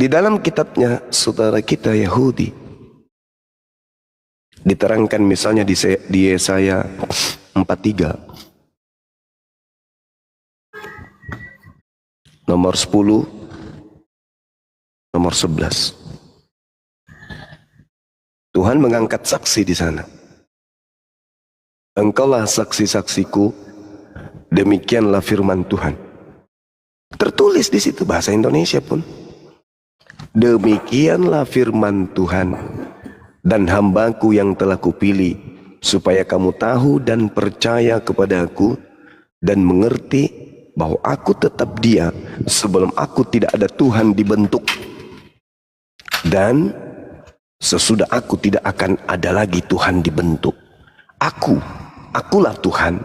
Di dalam kitabnya saudara kita Yahudi diterangkan misalnya di Yesaya 43 nomor 10, nomor 11. Tuhan mengangkat saksi di sana. Engkaulah saksi-saksiku, demikianlah firman Tuhan. Tertulis di situ bahasa Indonesia pun. Demikianlah firman Tuhan, dan hambaku yang telah kupilih, supaya kamu tahu dan percaya kepada-Aku, dan mengerti bahwa Aku tetap Dia, sebelum Aku tidak ada Tuhan dibentuk, dan sesudah Aku tidak akan ada lagi Tuhan dibentuk. Akulah Tuhan,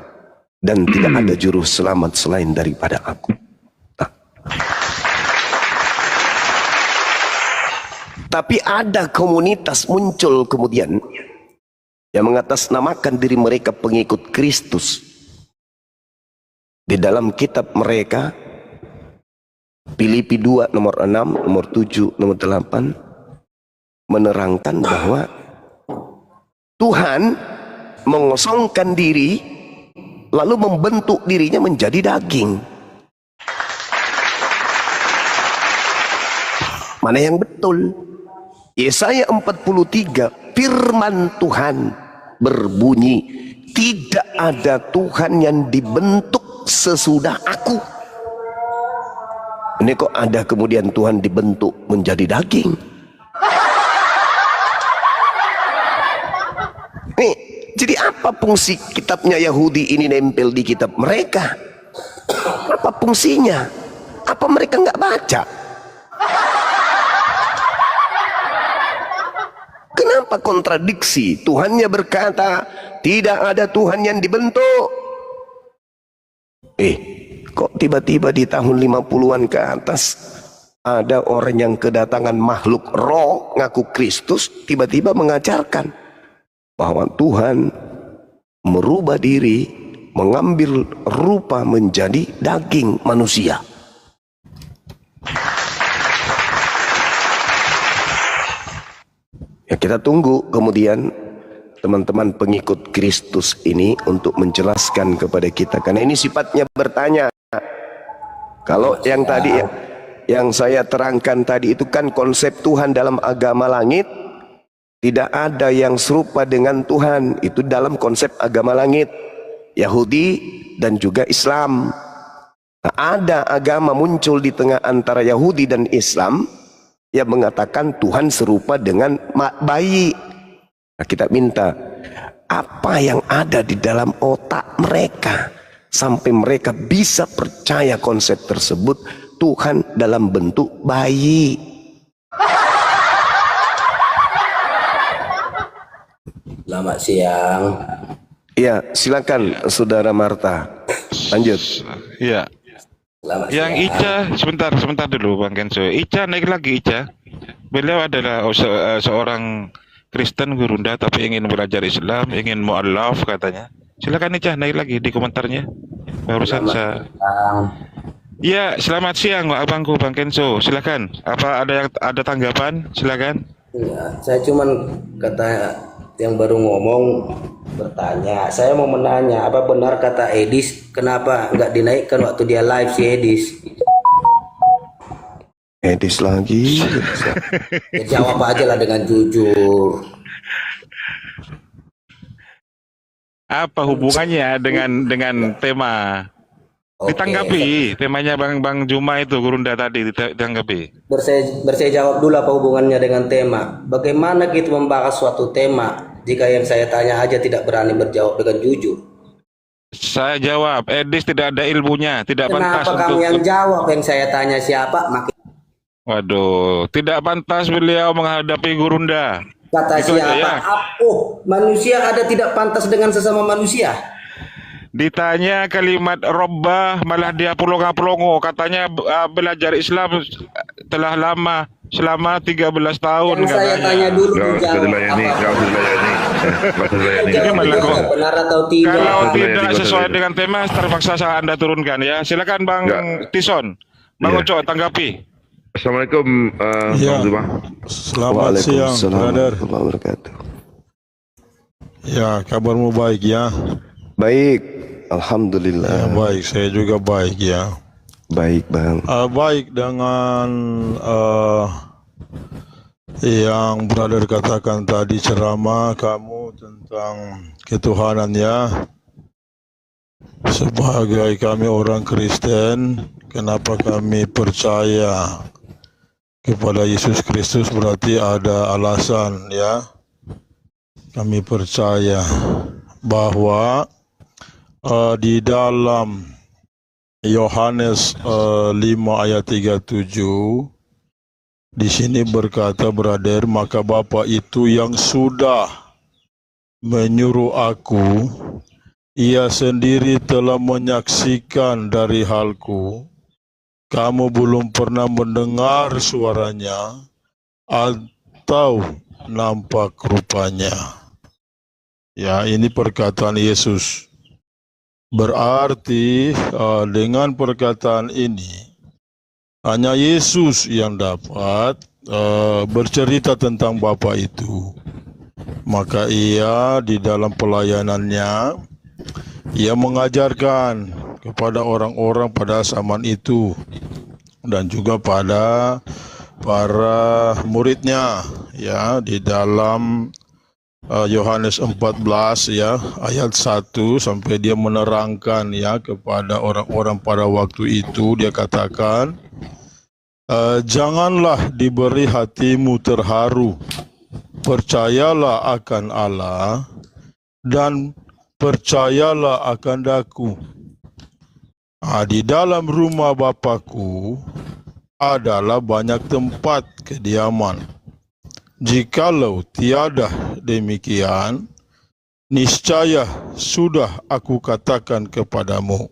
dan tidak ada juru selamat selain daripada Aku. Tapi ada komunitas muncul kemudian yang mengatasnamakan diri mereka pengikut Kristus. Di dalam kitab mereka, Filipi 2 nomor 6, nomor 7, nomor 8, menerangkan bahwa Tuhan mengosongkan diri lalu membentuk dirinya menjadi daging. Mana yang betul? Yesaya 43, firman Tuhan berbunyi, tidak ada Tuhan yang dibentuk sesudah Aku. Ini kok ada kemudian Tuhan dibentuk menjadi daging? Nih, jadi apa fungsi kitabnya Yahudi ini nempel di kitab mereka? Apa fungsinya? Apa mereka nggak baca? Kenapa kontradiksi? Tuhannya berkata, tidak ada Tuhan yang dibentuk. Kok tiba-tiba di tahun 50-an ke atas ada orang yang kedatangan makhluk roh ngaku Kristus, tiba-tiba mengajarkan bahwa Tuhan merubah diri, mengambil rupa menjadi daging manusia. Ya, kita tunggu kemudian teman-teman pengikut Kristus ini untuk menjelaskan kepada kita, karena ini sifatnya bertanya. Kalau yang tadi yang saya terangkan tadi itu kan konsep Tuhan dalam agama langit, tidak ada yang serupa dengan Tuhan. Itu dalam konsep agama langit Yahudi dan juga Islam. Nah, ada agama muncul di tengah antara Yahudi dan Islam yang mengatakan Tuhan serupa dengan bayi. Nah, kita minta apa yang ada di dalam otak mereka sampai mereka bisa percaya konsep tersebut, Tuhan dalam bentuk bayi. Selamat siang. Ya, silakan Saudara Marta. Lanjut. Ya. Selamat Yang siang. Ica, sebentar dulu Bang Kenzo. Ica naik lagi Ica. Beliau adalah seorang Kristen Gurunda tapi ingin belajar Islam, ingin mu'alaf katanya. Silakan Ica naik lagi di komentarnya. Barusan saya. Ya, selamat siang Abangku Bang Kenzo. Silakan. Apa ada tanggapan? Silakan. Ya, saya cuman kata yang baru ngomong bertanya. Saya mau menanya, apa benar kata Edis, kenapa nggak dinaikkan waktu dia live si Edis? Edis lagi. Ya, jawab aja lah dengan jujur. Apa hubungannya dengan tema? Oke. Ditanggapi temanya Bang Juma itu Gurunda tadi, ditanggapi. Bersaya jawab dulu apa hubungannya dengan tema. Bagaimana kita membahas suatu tema jika yang saya tanya aja tidak berani berjawab dengan jujur? Saya jawab, Edis tidak ada ilmunya, tidak pantas Kenapa kamu untuk. yang jawab? Yang saya tanya siapa? Waduh, tidak pantas beliau menghadapi Gurunda. Kata Itu aja siapa? ya. Manusia ada tidak pantas dengan sesama manusia? Ditanya kalimat robbah malah dia pelongo-pelongo, katanya belajar Islam telah lama, selama 13 tahun Yang saya katanya. tanya dulu Gak usah dijawab dilayani, apa? gak usah dilayani. Gak usah dilayani. Jawab Gimana aja, kok? benar atau tidak? Kalau tidak Gak usah sesuai dilayani. dengan tema terpaksa saya Anda turunkan ya. Silakan Bang Enggak. Tison. Bang Iya. Uco tanggapi. Assalamualaikum, Ya, Bang Zuma. selamat siang, brother. warahmatullahi wabarakatuh. Ya, kabarmu baik ya? Baik, Ya, alhamdulillah. baik. Saya juga baik ya. Baik, Bang. Baik dengan yang brother katakan tadi ceramah kamu tentang ketuhanan ya. Sebagai kami orang Kristen, kenapa kami percaya kepada Yesus Kristus berarti ada alasan ya. Kami percaya bahwa di dalam Yohanes 5 ayat 37 di sini berkata, brother, maka Bapa itu yang sudah menyuruh aku, ia sendiri telah menyaksikan dari halku. Kamu belum pernah mendengar suaranya atau nampak rupanya. Ya, ini perkataan Yesus. Berarti dengan perkataan ini hanya Yesus yang dapat bercerita tentang Bapa itu. Maka ia di dalam pelayanannya, ia mengajarkan kepada orang-orang pada zaman itu dan juga pada para muridnya ya, di dalam Yohanes 14 ya ayat 1 sampai dia menerangkan ya kepada orang-orang pada waktu itu. Dia katakan, janganlah diberi hatimu terharu, percayalah akan Allah dan percayalah akan Daku. Di dalam rumah Bapakku adalah banyak tempat kediaman. Jikalau tiada demikian, niscaya sudah aku katakan kepadamu,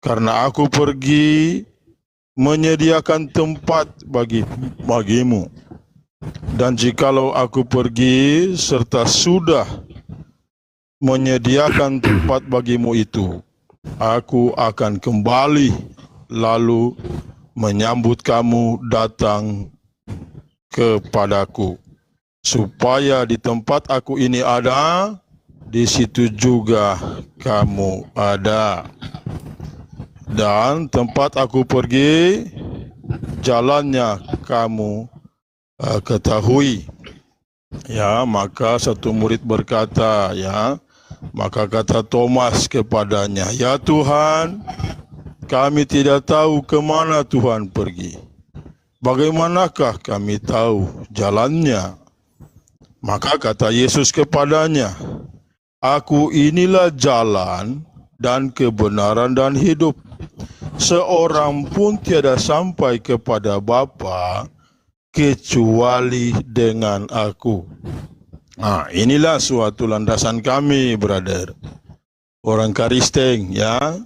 karena aku pergi menyediakan tempat bagimu. Dan jikalau aku pergi serta sudah menyediakan tempat bagimu itu, aku akan kembali lalu menyambut kamu datang kepadaku, supaya di tempat aku ini ada, di situ juga kamu ada. Dan tempat aku pergi, jalannya kamu ketahui. Ya, maka satu murid berkata, ya, maka kata Thomas kepadanya, ya Tuhan, kami tidak tahu kemana Tuhan pergi. Bagaimanakah kami tahu jalannya? Maka kata Yesus kepadanya, aku inilah jalan dan kebenaran dan hidup. Seorang pun tiada sampai kepada Bapa kecuali dengan aku. Inilah suatu landasan kami, brother. Orang Kristen ya,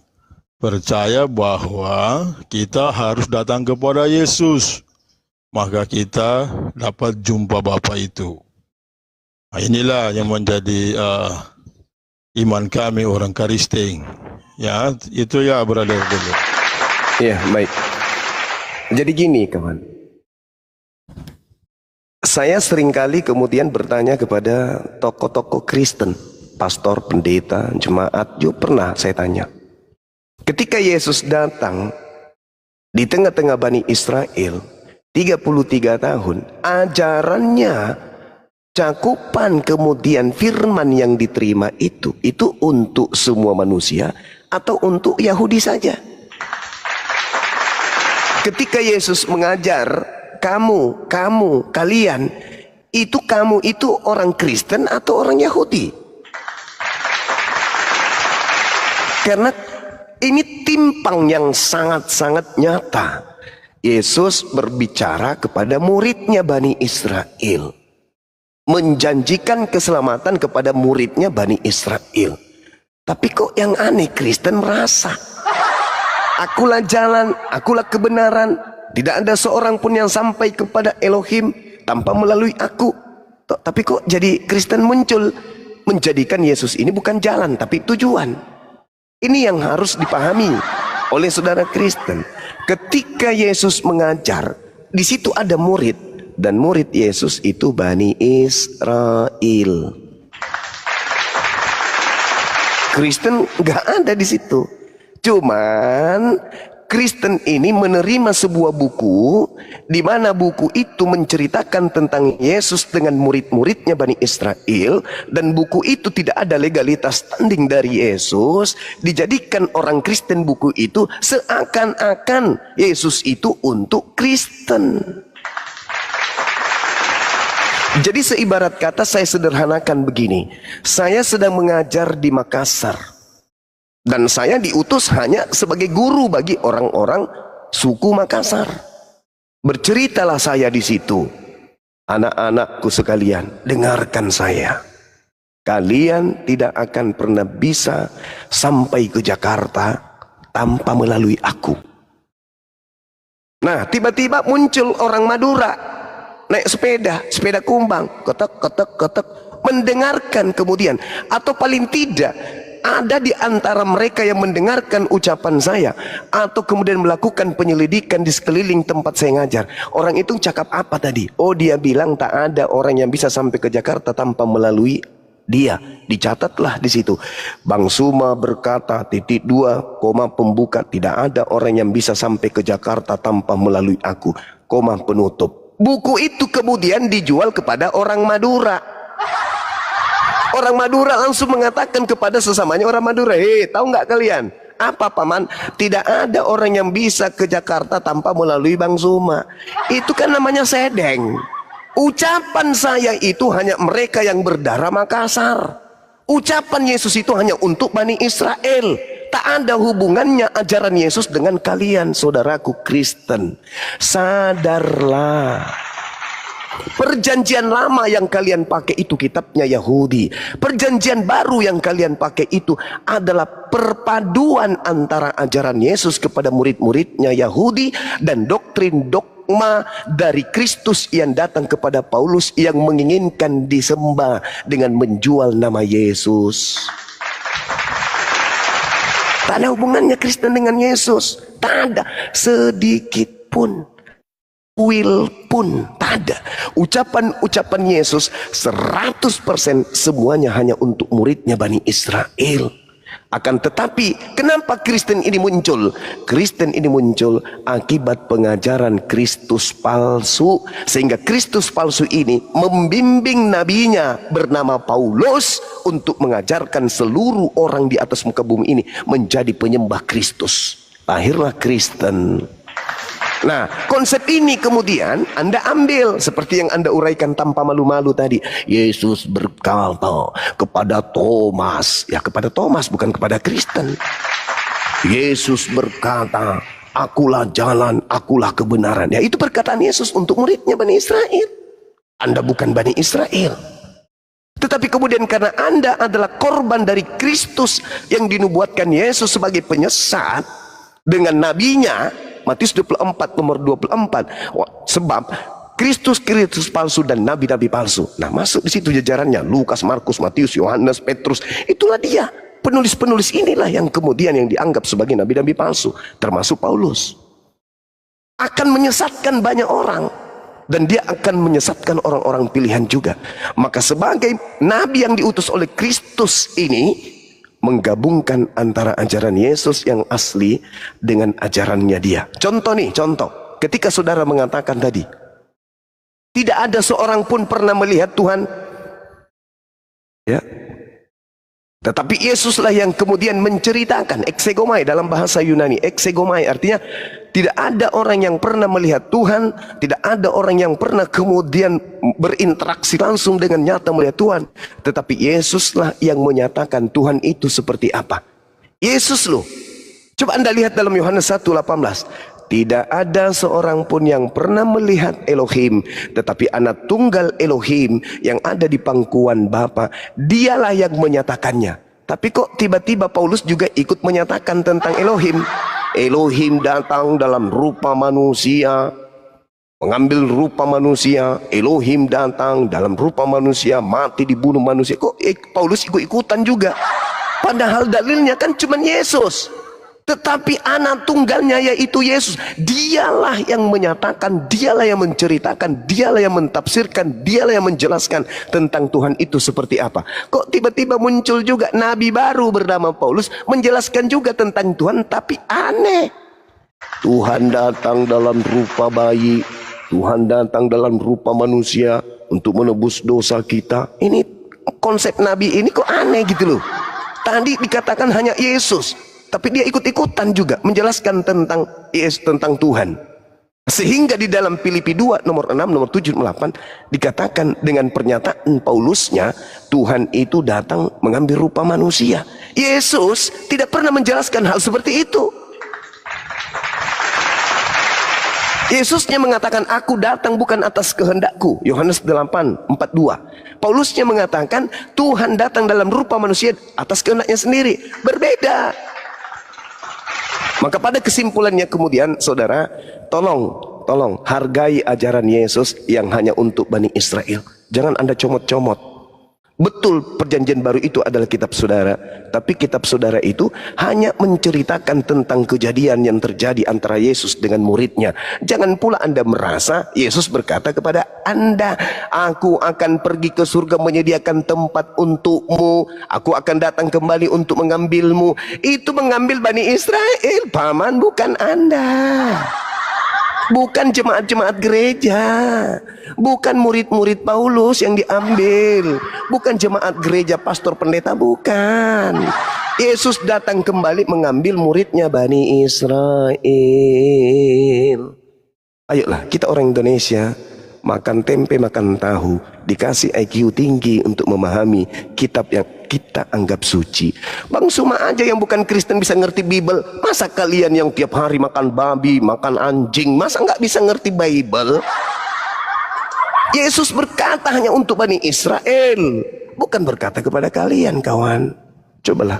percaya bahwa kita harus datang kepada Yesus, maka kita dapat jumpa Bapa itu. Inilah yang menjadi iman kami orang Kristen. Ya, itu ya, brother. Ya, baik. Jadi gini, kawan. Saya seringkali kemudian bertanya kepada tokoh-tokoh Kristen, pastor, pendeta, jemaat, juga pernah saya tanya. Ketika Yesus datang di tengah-tengah Bani Israel 33 tahun, ajarannya, cakupan kemudian firman yang diterima itu untuk semua manusia atau untuk Yahudi saja? Ketika Yesus mengajar, kalian itu orang Kristen atau orang Yahudi? Karena ini timpang yang sangat-sangat nyata. Yesus berbicara kepada muridnya Bani Israel, menjanjikan keselamatan kepada muridnya Bani Israel. Tapi kok yang aneh, Kristen merasa akulah jalan, akulah kebenaran, tidak ada seorang pun yang sampai kepada Elohim tanpa melalui aku. Tapi kok jadi Kristen muncul menjadikan Yesus ini bukan jalan tapi tujuan. Ini yang harus dipahami oleh saudara Kristen. Ketika Yesus mengajar, di situ ada murid, dan murid Yesus itu Bani Israel. Kristen nggak ada di situ. Cuman Kristen ini menerima sebuah buku di mana buku itu menceritakan tentang Yesus dengan murid-muridnya Bani Israel, dan buku itu tidak ada legalitas standing dari Yesus. Dijadikan orang Kristen buku itu seakan-akan Yesus itu untuk Kristen. Jadi seibarat kata saya sederhanakan begini, saya sedang mengajar di Makassar dan saya diutus hanya sebagai guru bagi orang-orang suku Makassar. Berceritalah saya di situ. Anak-anakku sekalian, dengarkan saya. Kalian tidak akan pernah bisa sampai ke Jakarta tanpa melalui aku. Nah, tiba-tiba muncul orang Madura naik sepeda kumbang, ketek, mendengarkan kemudian, atau paling tidak ada di antara mereka yang mendengarkan ucapan saya atau kemudian melakukan penyelidikan di sekeliling tempat saya ngajar. Orang itu cakap apa tadi? Oh, dia bilang tak ada orang yang bisa sampai ke Jakarta tanpa melalui dia. Dicatatlah di situ. Bang Suma berkata, (2, pembuka, tidak ada orang yang bisa sampai ke Jakarta tanpa melalui aku, penutup. Buku itu kemudian dijual kepada orang Madura. Orang Madura langsung mengatakan kepada sesamanya orang Madura, "Hei, tahu nggak kalian? Apa paman? Tidak ada orang yang bisa ke Jakarta tanpa melalui Bang Suma." Itu kan namanya sedeng. Ucapan saya itu hanya mereka yang berdarah Makassar. Ucapan Yesus itu hanya untuk Bani Israel. Tak ada hubungannya ajaran Yesus dengan kalian, saudaraku Kristen. Sadarlah. Perjanjian lama yang kalian pakai itu kitabnya Yahudi. Perjanjian baru yang kalian pakai itu adalah perpaduan antara ajaran Yesus kepada murid-muridnya Yahudi dan doktrin dogma dari Kristus yang datang kepada Paulus yang menginginkan disembah dengan menjual nama Yesus. Tak ada hubungannya Kristen dengan Yesus. Tak ada sedikit pun. Will pun tak ada. Ucapan-ucapan Yesus 100% semuanya hanya untuk muridnya Bani Israel. Akan tetapi kenapa Kristen ini muncul? Kristen ini muncul akibat pengajaran Kristus palsu, sehingga Kristus palsu ini membimbing nabinya bernama Paulus untuk mengajarkan seluruh orang di atas muka bumi ini menjadi penyembah Kristus. Lahirlah Kristen. Nah, konsep ini kemudian Anda ambil seperti yang Anda uraikan tanpa malu-malu tadi. Yesus berkata kepada Thomas, ya kepada Thomas bukan kepada Kristen. Yesus berkata, "Akulah jalan, akulah kebenaran." Ya, itu perkataan Yesus untuk muridnya Bani Israel. Anda bukan Bani Israel. Tetapi kemudian karena Anda adalah korban dari Kristus yang dinubuatkan Yesus sebagai penyesat dengan nabinya, Matius 24 nomor 24. Sebab Kristus palsu dan nabi-nabi palsu. Nah, masuk di situ jajarannya Lukas, Markus, Matius, Yohanes, Petrus. Itulah dia. Penulis-penulis inilah yang kemudian yang dianggap sebagai nabi-nabi palsu, termasuk Paulus. Akan menyesatkan banyak orang, dan dia akan menyesatkan orang-orang pilihan juga. Maka sebagai nabi yang diutus oleh Kristus ini menggabungkan antara ajaran Yesus yang asli dengan ajarannya dia. Contoh nih, contoh. Ketika saudara mengatakan tadi, tidak ada seorang pun pernah melihat Tuhan. Ya. Tetapi Yesuslah yang kemudian menceritakan, exegomai dalam bahasa Yunani. Exegomai artinya tidak ada orang yang pernah melihat Tuhan, tidak ada orang yang pernah kemudian berinteraksi langsung dengan nyata melihat Tuhan. Tetapi Yesuslah yang menyatakan Tuhan itu seperti apa. Yesus loh. Coba Anda lihat dalam Yohanes 1:18. Tidak ada seorang pun yang pernah melihat Elohim, tetapi anak tunggal Elohim yang ada di pangkuan Bapa, dialah yang menyatakannya. Tapi kok tiba-tiba Paulus juga ikut menyatakan tentang Elohim. Elohim datang dalam rupa manusia, mengambil rupa manusia. Elohim datang dalam rupa manusia, mati dibunuh manusia. Kok Paulus ikut-ikutan juga? Padahal dalilnya kan cuma Yesus. Tetapi anak tunggalnya yaitu Yesus, dialah yang menyatakan, dialah yang menceritakan, dialah yang mentafsirkan, dialah yang menjelaskan tentang Tuhan itu seperti apa. Kok tiba-tiba muncul juga nabi baru bernama Paulus menjelaskan juga tentang Tuhan, tapi aneh. Tuhan datang dalam rupa bayi, Tuhan datang dalam rupa manusia untuk menebus dosa kita. Ini konsep nabi ini kok aneh gitu loh. Tadi dikatakan hanya Yesus, tapi dia ikut-ikutan juga menjelaskan tentang Yesus, tentang Tuhan. Sehingga di dalam Filipi 2 nomor 6, nomor 7, 8 dikatakan dengan pernyataan Paulusnya, Tuhan itu datang mengambil rupa manusia. Yesus tidak pernah menjelaskan hal seperti itu. Yesusnya mengatakan, aku datang bukan atas kehendakku. Yohanes 8:42. Paulusnya mengatakan, Tuhan datang dalam rupa manusia atas kehendaknya sendiri. Berbeda. Maka pada kesimpulannya kemudian, saudara, tolong hargai ajaran Yesus yang hanya untuk Bani Israel. Jangan Anda comot-comot. Betul, perjanjian baru itu adalah kitab saudara, tapi kitab saudara itu hanya menceritakan tentang kejadian yang terjadi antara Yesus dengan muridnya. Jangan pula Anda merasa Yesus berkata kepada Anda, aku akan pergi ke surga menyediakan tempat untukmu, aku akan datang kembali untuk mengambilmu. Itu mengambil Bani Israel, paman, bukan Anda. Bukan jemaat-jemaat gereja, bukan murid-murid Paulus yang diambil, bukan jemaat gereja pastor pendeta, bukan. Yesus datang kembali mengambil muridnya Bani Israel. Ayolah, kita orang Indonesia, makan tempe, makan tahu, dikasih IQ tinggi untuk memahami kitab yang kita anggap suci. Bang Suma aja yang bukan Kristen bisa ngerti Bible. Masa kalian yang tiap hari makan babi, makan anjing, masa nggak bisa ngerti Bible? Yesus berkata hanya untuk Bani Israel, bukan berkata kepada kalian, kawan. Cobalah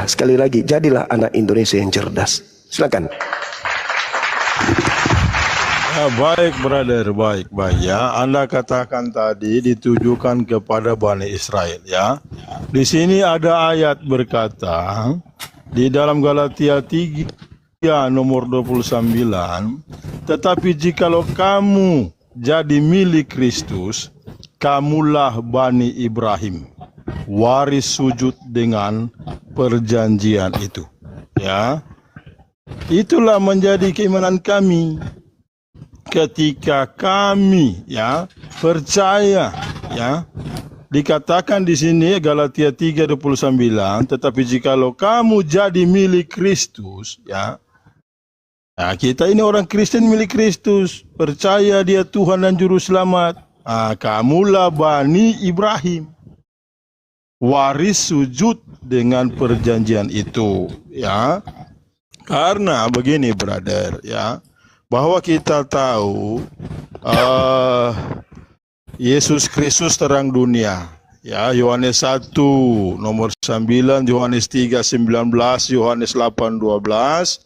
sekali lagi, jadilah anak Indonesia yang cerdas. Silakan. Ya, baik brother, baik ya. Anda katakan tadi ditujukan kepada Bani Israel ya. Di sini ada ayat berkata di dalam Galatia 3 nomor 29, tetapi jikalau kamu jadi milik Kristus, kamulah Bani Ibrahim, waris sujud dengan perjanjian itu. Ya. Itulah menjadi keimanan kami. Ketika kami ya percaya ya, dikatakan di sini Galatia 3:29, tetapi jikalau kamu jadi milik Kristus ya, nah, kita ini orang Kristen milik Kristus, percaya dia Tuhan dan Juru Selamat, kamulah Bani Ibrahim, waris sujud dengan perjanjian itu ya. Karena begini brother ya, bahwa kita tahu Yesus Kristus terang dunia ya. Yohanes 1 nomor 9, Yohanes 3:19, Yohanes 8:12,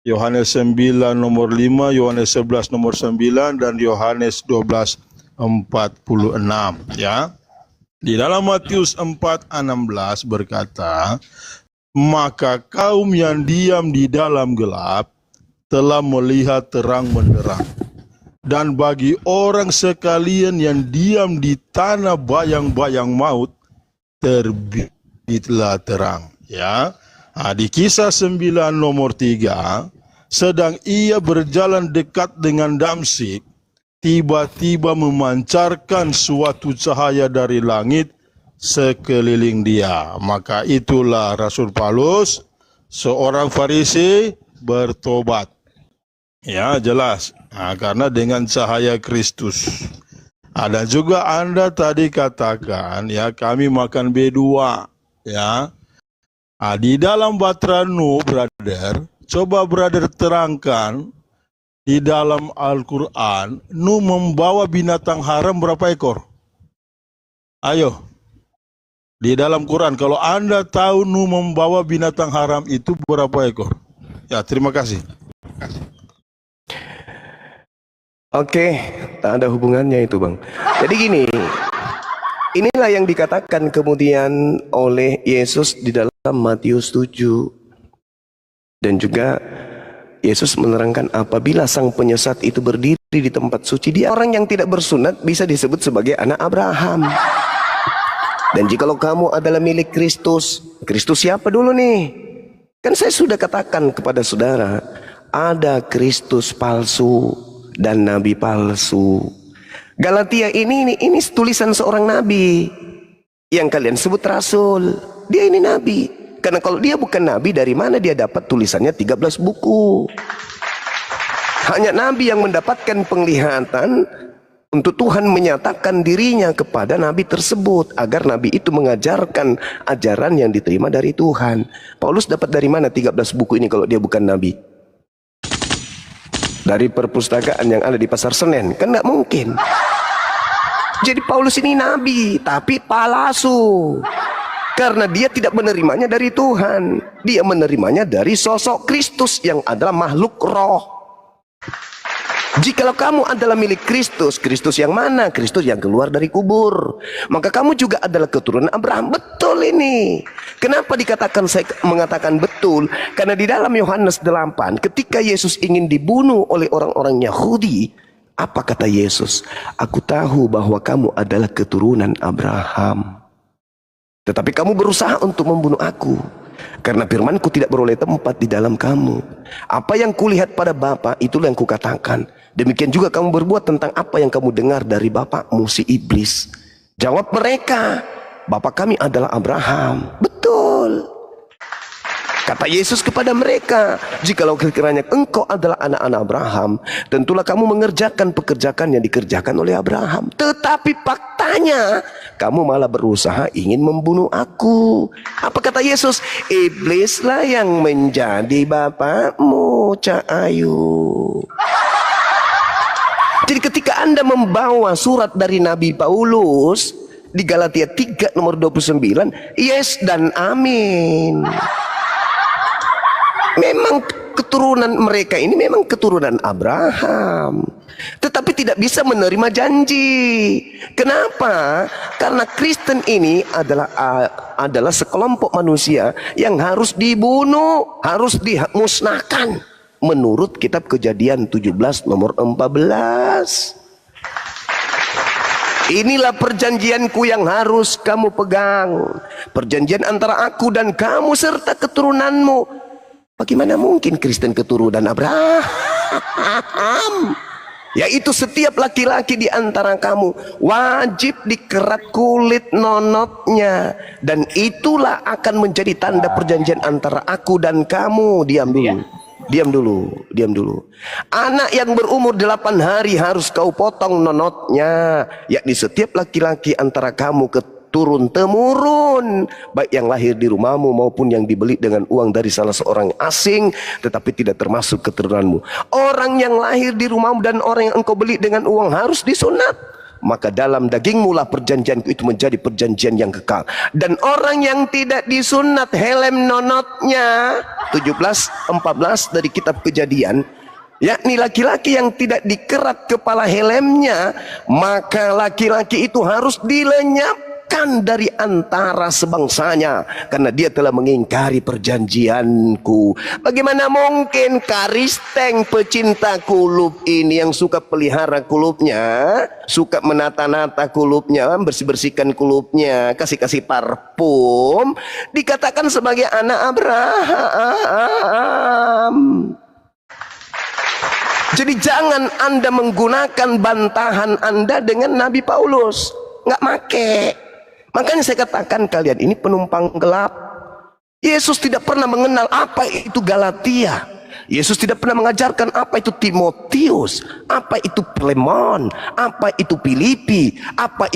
Yohanes 9 nomor 5, Yohanes 11 nomor 9, dan Yohanes 12:46 ya. Di dalam Matius 4:16 berkata, maka kaum yang diam di dalam gelap telah melihat terang benderang, dan bagi orang sekalian yang diam di tanah bayang-bayang maut terbitlah terang ya. Di Kisah 9 nomor 3, sedang ia berjalan dekat dengan Damsyik, tiba-tiba memancarkan suatu cahaya dari langit sekeliling dia. Maka itulah Rasul Paulus, seorang Farisi, bertobat. Ya, jelas. Karena dengan cahaya Kristus. Ada juga Anda tadi katakan, ya, kami makan B2. Ya. Di dalam Batra Nuh, brother, coba brother terangkan, di dalam Al-Quran, Nuh membawa binatang haram berapa ekor? Ayo. Di dalam Quran, kalau Anda tahu Nuh membawa binatang haram itu berapa ekor? Ya, terima kasih. Oke, tak ada hubungannya itu bang. Jadi gini, inilah yang dikatakan kemudian oleh Yesus di dalam Matius 7. Dan juga Yesus menerangkan apabila sang penyesat itu berdiri di tempat suci, dia orang yang tidak bersunat bisa disebut sebagai anak Abraham. Dan jikalau kamu adalah milik Kristus, Kristus siapa dulu nih? Kan saya sudah katakan kepada saudara, ada Kristus palsu dan nabi palsu. Galatia ini tulisan seorang nabi yang kalian sebut rasul. Dia ini nabi. Karena kalau dia bukan nabi, dari mana dia dapat tulisannya 13 buku? Hanya nabi yang mendapatkan penglihatan untuk Tuhan menyatakan dirinya kepada nabi tersebut, agar nabi itu mengajarkan ajaran yang diterima dari Tuhan. Paulus dapat dari mana 13 buku ini kalau dia bukan nabi? Dari perpustakaan yang ada di Pasar Senen? Kan nggak mungkin. Jadi Paulus ini nabi, tapi palsu. Karena dia tidak menerimanya dari Tuhan, dia menerimanya dari sosok Kristus yang adalah makhluk roh. Jikalau kamu adalah milik Kristus, Kristus yang mana? Kristus yang keluar dari kubur. Maka kamu juga adalah keturunan Abraham. Betul ini. Kenapa dikatakan, saya mengatakan betul? Karena di dalam Yohanes 8, ketika Yesus ingin dibunuh oleh orang-orang Yahudi, apa kata Yesus? Aku tahu bahwa kamu adalah keturunan Abraham, tetapi kamu berusaha untuk membunuh aku, karena firmanku tidak beroleh tempat di dalam kamu. Apa yang kulihat pada Bapa, itulah yang kukatakan. Demikian juga kamu berbuat tentang apa yang kamu dengar dari bapakmu si iblis. Jawab mereka, Bapa kami adalah Abraham. Betul. Kata Yesus kepada mereka, jikalau kiranya engkau adalah anak-anak Abraham, tentulah kamu mengerjakan pekerjaan yang dikerjakan oleh Abraham. Tetapi faktanya, kamu malah berusaha ingin membunuh aku. Apa kata Yesus? Iblislah yang menjadi bapakmu, Cak Ayu. Jadi ketika Anda membawa surat dari Nabi Paulus di Galatia 3 nomor 29, yes dan amin. Memang keturunan mereka ini memang keturunan Abraham, tetapi tidak bisa menerima janji. Kenapa? Karena Kristen ini adalah sekelompok manusia yang harus dibunuh, harus dimusnahkan menurut kitab Kejadian 17 nomor 14. Inilah perjanjianku yang harus kamu pegang, perjanjian antara aku dan kamu serta keturunanmu. Bagaimana mungkin Kristen keturunan Abraham? Yaitu setiap laki-laki di antara kamu wajib dikerat kulit nonotnya, dan itulah akan menjadi tanda perjanjian antara aku dan kamu. Diam dulu. Anak yang berumur 8 hari harus kau potong nonotnya, yakni setiap laki-laki antara kamu turun temurun, baik yang lahir di rumahmu maupun yang dibeli dengan uang dari salah seorang asing, tetapi tidak termasuk keturunanmu. Orang yang lahir di rumahmu dan orang yang engkau beli dengan uang harus disunat, maka dalam dagingmu lah perjanjianku itu menjadi perjanjian yang kekal. Dan orang yang tidak disunat helm nonotnya, 17:14 dari kitab Kejadian, yakni laki-laki yang tidak dikerat kepala helmnya, maka laki-laki itu harus dilenyapkan dari antara sebangsanya, karena dia telah mengingkari perjanjianku. Bagaimana mungkin Karisteng pecinta kulub ini yang suka pelihara kulubnya, suka menata-nata kulubnya, bersih-bersihkan kulubnya, kasih-kasih parfum, dikatakan sebagai anak Abraham? Jadi jangan Anda menggunakan bantahan Anda dengan Nabi Paulus. Nggak make. Makanya saya katakan kalian ini penumpang gelap. Yesus tidak pernah mengenal apa itu Galatia. Yesus tidak pernah mengajarkan apa itu Timotius, apa itu Filemon, apa itu Filipi, apa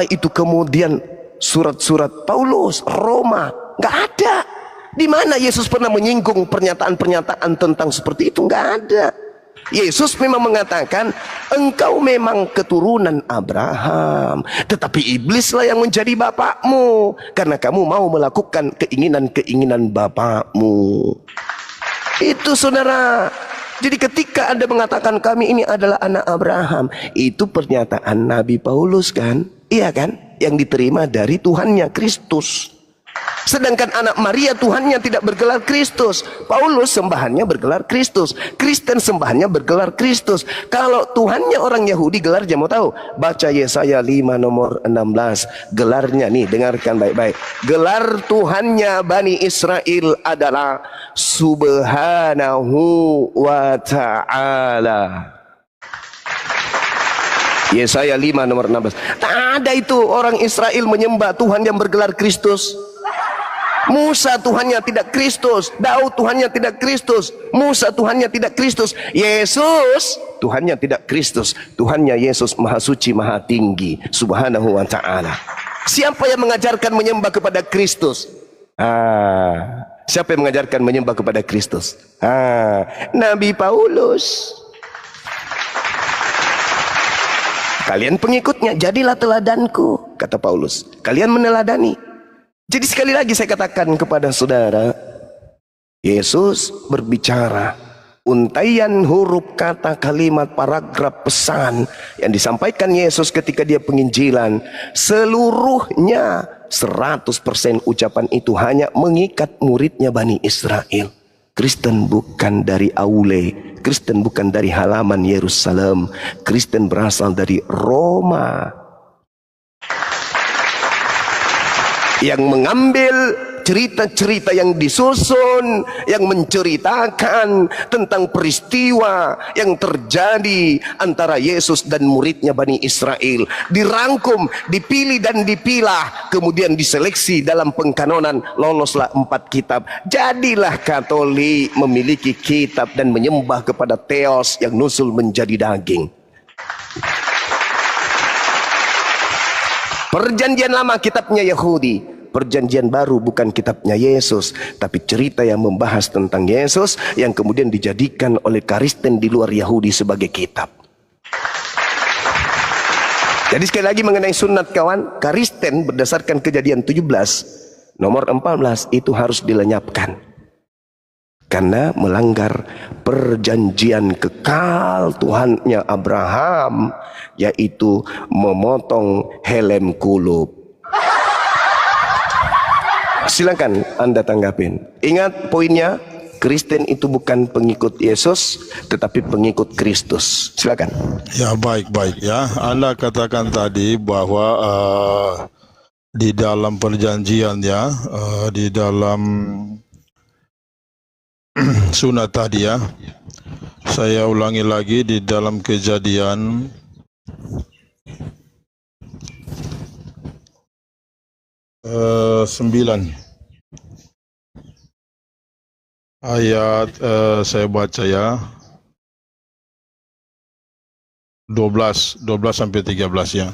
itu kemudian surat-surat Paulus, Roma. Nggak ada. Di mana Yesus pernah menyinggung pernyataan-pernyataan tentang seperti itu? Nggak ada. Yesus memang mengatakan, engkau memang keturunan Abraham, tetapi iblislah yang menjadi bapakmu, karena kamu mau melakukan keinginan-keinginan bapakmu. Itu saudara. Jadi ketika Anda mengatakan kami ini adalah anak Abraham, itu pernyataan Nabi Paulus kan? Iya kan? Yang diterima dari Tuhannya Kristus. Sedangkan anak Maria Tuhannya tidak bergelar Kristus. Paulus sembahannya bergelar Kristus. Kristen sembahannya bergelar Kristus. Kalau Tuhannya orang Yahudi gelarnya mau tahu? Baca Yesaya 5 nomor 16. Gelarnya nih, dengarkan baik-baik. Gelar Tuhannya Bani Israel adalah Subhanahu wa Ta'ala. Yesaya 5 nomor 16. Tak ada itu orang Israel menyembah Tuhan yang bergelar Kristus. Musa Tuhannya tidak Kristus, Daud Tuhannya tidak Kristus, Musa Tuhannya tidak Kristus, Yesus Tuhannya tidak Kristus, Tuhannya Yesus Maha Suci Maha Tinggi Subhanahu wa Ta'ala. Siapa yang mengajarkan menyembah kepada Kristus? Siapa yang mengajarkan menyembah kepada Kristus? Nabi Paulus. Kalian pengikutnya, jadilah teladanku, kata Paulus. Kalian meneladani. Jadi sekali lagi saya katakan kepada saudara, Yesus berbicara, untaian huruf kata kalimat paragraf pesan yang disampaikan Yesus ketika dia penginjilan, seluruhnya 100% ucapan itu hanya mengikat muridnya Bani Israel. Kristen bukan dari Aule, Kristen bukan dari halaman Yerusalem, Kristen berasal dari Roma. Yang mengambil cerita-cerita yang disusun, yang menceritakan tentang peristiwa yang terjadi antara Yesus dan muridnya Bani Israel, dirangkum, dipilih dan dipilah, kemudian diseleksi dalam pengkanonan, loloslah 4 kitab. Jadilah Katolik, memiliki kitab dan menyembah kepada Theos yang nusul menjadi daging. Perjanjian lama kitabnya Yahudi, perjanjian baru bukan kitabnya Yesus, tapi cerita yang membahas tentang Yesus yang kemudian dijadikan oleh Kristen di luar Yahudi sebagai kitab. Jadi sekali lagi mengenai sunat kawan, Kristen berdasarkan Kejadian 17 nomor 14 itu harus dilenyapkan. Karena melanggar perjanjian kekal Tuhannya Abraham, yaitu memotong helm kulub. Silakan Anda tanggapin. Ingat poinnya, Kristen itu bukan pengikut Yesus, tetapi pengikut Kristus. Silakan. Ya, baik-baik ya. Anda katakan tadi bahwa di dalam perjanjian ya, di dalam sunat tadi ya. Saya ulangi lagi di dalam Kejadian sembilan ayat saya baca ya 12 sampai 13 ya.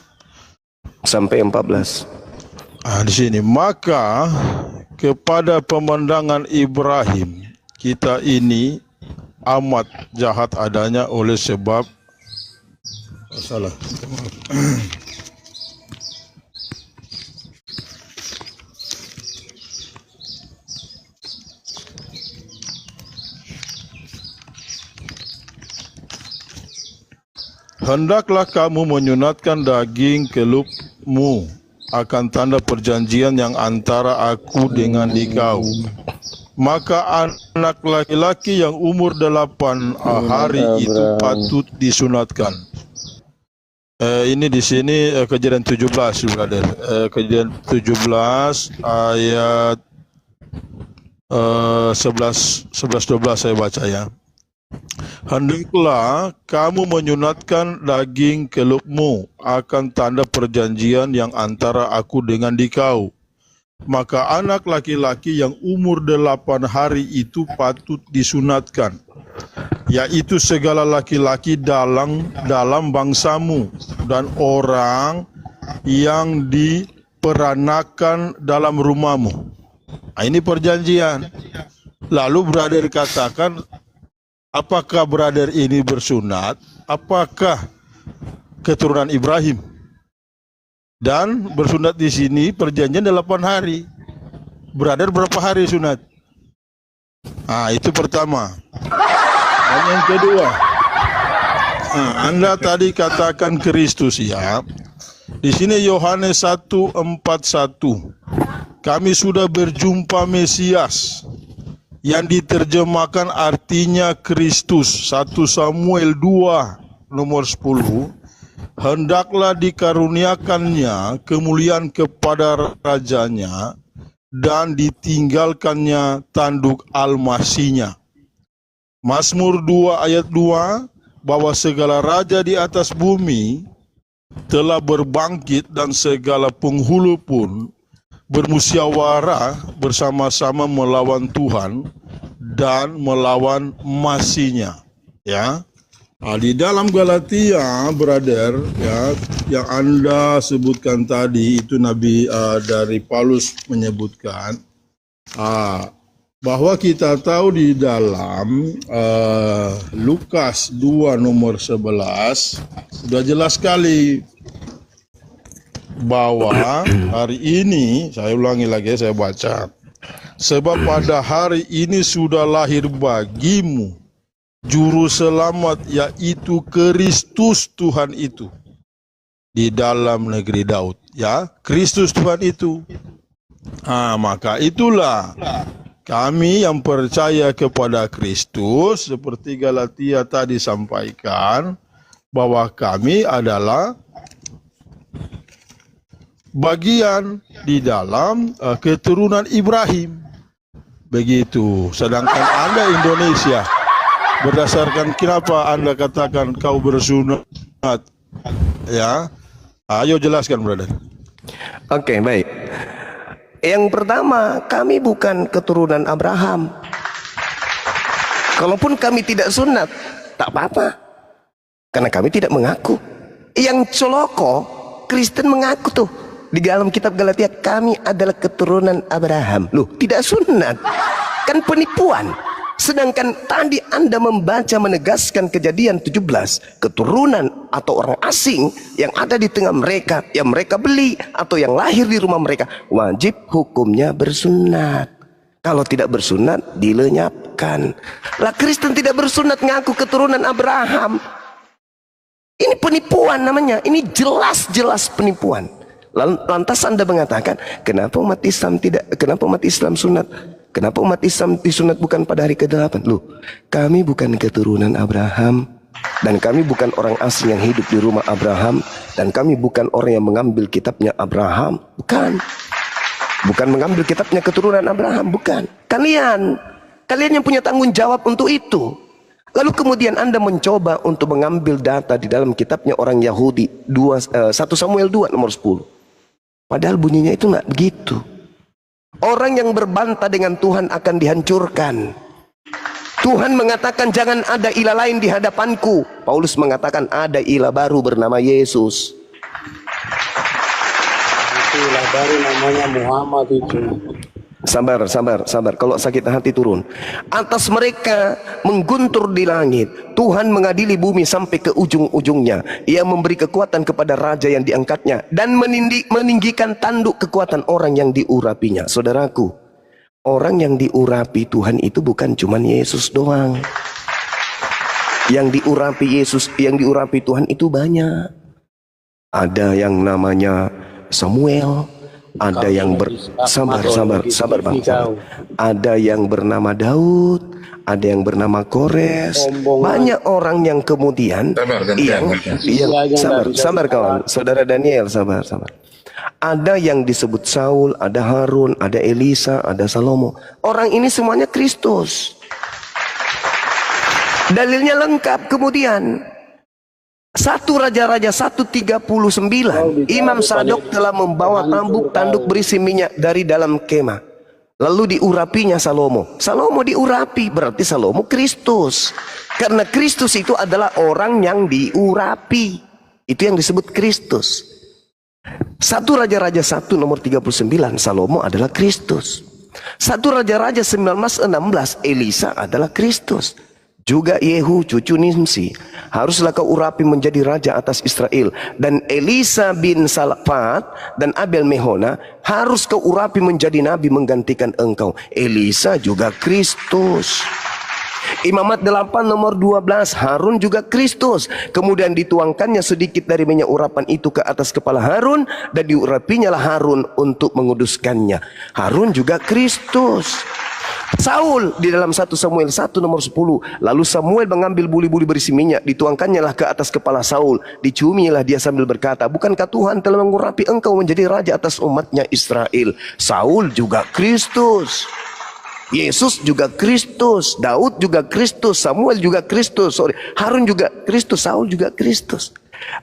Sampai 14. Di sini, maka kepada pemandangan Ibrahim kita ini amat jahat adanya oleh sebab salah. Hendaklah kamu menyunatkan daging kelupmu akan tanda perjanjian yang antara aku dengan engkau. Maka anak laki-laki yang umur 8 hari itu patut disunatkan. Ini di sini Kejadian 17, brother. Kejadian 17 ayat 11 12 saya baca ya. Hendaklah kamu menyunatkan daging kelupmu akan tanda perjanjian yang antara aku dengan engkau. Maka anak laki-laki yang umur 8 hari itu patut disunatkan, yaitu segala laki-laki dalam bangsamu dan orang yang diperanakan dalam rumahmu. Ini perjanjian. Lalu brother katakan, apakah brother ini bersunat? Apakah keturunan Ibrahim? Dan bersunat di sini perjanjian 8 hari. Brother berapa hari sunat? Itu pertama. Dan yang kedua, Anda tadi katakan Kristus ya. Di sini Yohanes 1:41. kami sudah berjumpa Mesias, yang diterjemahkan artinya Kristus. 1 Samuel 2 nomor 10. Hendaklah dikaruniakannya kemuliaan kepada rajanya, dan ditinggalkannya tanduk almasinya. Mazmur 2 ayat 2, bahwa segala raja di atas bumi telah berbangkit dan segala penghulu pun bermusyawarah bersama-sama melawan Tuhan dan melawan Masihnya. Ya, di dalam Galatia, brother, ya, yang Anda sebutkan tadi itu Nabi dari Paulus menyebutkan bahwa kita tahu di dalam Lukas 2 nomor 11 sudah jelas sekali bahwa hari ini, saya ulangi lagi, saya baca, sebab pada hari ini sudah lahir bagimu juru selamat, yaitu Kristus Tuhan itu, di dalam negeri Daud. Ya, Kristus Tuhan itu. Maka itulah kami yang percaya kepada Kristus, seperti Galatia tadi sampaikan, bahwa kami adalah bagian di dalam keturunan Ibrahim. Begitu. Sedangkan Anda Indonesia, berdasarkan kenapa Anda katakan kau bersunat? Ya, ayo jelaskan, brother. Oke, baik. Yang pertama, kami bukan keturunan Abraham. Kalaupun kami tidak sunat, tak apa-apa, karena kami tidak mengaku. Yang celoko, Kristen mengaku tuh di dalam kitab Galatia, kami adalah keturunan Abraham. Loh, tidak sunat, kan penipuan. Sedangkan tadi Anda membaca menegaskan Kejadian 17, keturunan atau orang asing yang ada di tengah mereka, yang mereka beli atau yang lahir di rumah mereka, wajib hukumnya bersunat. Kalau tidak bersunat, dilenyapkan. Lah, Kristen tidak bersunat ngaku keturunan Abraham. Ini penipuan namanya. Ini jelas-jelas penipuan. Lantas Anda mengatakan, kenapa umat Islam sunat? Kenapa umat Islam disunat bukan pada hari ke-8? Loh, kami bukan keturunan Abraham, dan kami bukan orang asing yang hidup di rumah Abraham, dan kami bukan orang yang mengambil kitabnya Abraham. Bukan mengambil kitabnya keturunan Abraham, bukan. Kalian yang punya tanggung jawab untuk itu. Lalu kemudian Anda mencoba untuk mengambil data di dalam kitabnya orang Yahudi, 1 Samuel 2 nomor 10. Padahal bunyinya itu nggak begitu. Orang yang berbantah dengan Tuhan akan dihancurkan. Tuhan mengatakan jangan ada ilah lain di hadapanku. Paulus mengatakan ada ilah baru bernama Yesus. Itu ilah baru namanya Muhammad itu. Sabar. Kalau sakit hati turun. Atas mereka mengguntur di langit. Tuhan mengadili bumi sampai ke ujung-ujungnya. Ia memberi kekuatan kepada raja yang diangkatnya, dan meninggikan tanduk kekuatan orang yang diurapinya. Saudaraku, orang yang diurapi Tuhan itu bukan cuma Yesus doang. Yang diurapi Tuhan itu banyak. Ada yang namanya Samuel. Ada yang sabar bang. Ada yang bernama Daud, ada yang bernama Kores. Banyak orang yang kemudian sabar kawan, saudara Daniel, sabar. Ada yang disebut Saul, ada Harun, ada Elisa, ada Salomo. Orang ini semuanya Kristus. Dalilnya lengkap. Kemudian 1 Raja-Raja 1:39, Imam Sadok telah membawa tanduk berisi minyak dari dalam kemah, lalu diurapinya Salomo. Salomo diurapi, berarti Salomo Kristus, karena Kristus itu adalah orang yang diurapi. Itu yang disebut Kristus. 1 Raja-Raja 1 nomor 39, Salomo adalah Kristus. 1 Raja-Raja 19:16, Elisa adalah Kristus. Juga Yehu cucu Nimsi haruslah kau urapi menjadi raja atas Israel, dan Elisa bin Salafat dan Abel Mehona harus kau urapi menjadi nabi menggantikan engkau. Elisa juga Kristus. Imamat 8 nomor 12, Harun juga Kristus. Kemudian dituangkannya sedikit dari minyak urapan itu ke atas kepala Harun, dan diurapinya lah Harun untuk menguduskannya. Harun juga Kristus. Saul di dalam 1 Samuel 1 nomor 10, lalu Samuel mengambil buli-buli berisi minyak, dituangkannya lah ke atas kepala Saul, diciumilah dia sambil berkata, bukankah Tuhan telah mengurapi engkau menjadi raja atas umatnya Israel? Saul juga Kristus. Yesus juga Kristus, Daud juga Kristus, Samuel juga Kristus, Harun juga Kristus, Saul juga Kristus.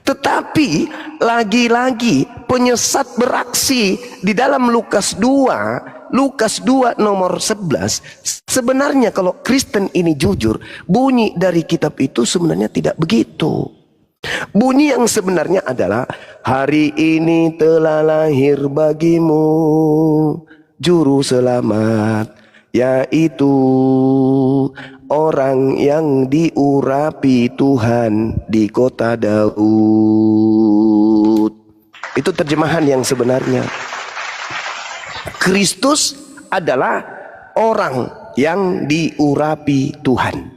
Tetapi lagi-lagi penyesat beraksi di dalam Lukas 2 nomor 11. Sebenarnya kalau Kristen ini jujur, bunyi dari kitab itu sebenarnya tidak begitu. Bunyi yang sebenarnya adalah, hari ini telah lahir bagimu juru selamat, yaitu orang yang diurapi Tuhan di kota Daud. Itu terjemahan yang sebenarnya. Kristus adalah orang yang diurapi Tuhan.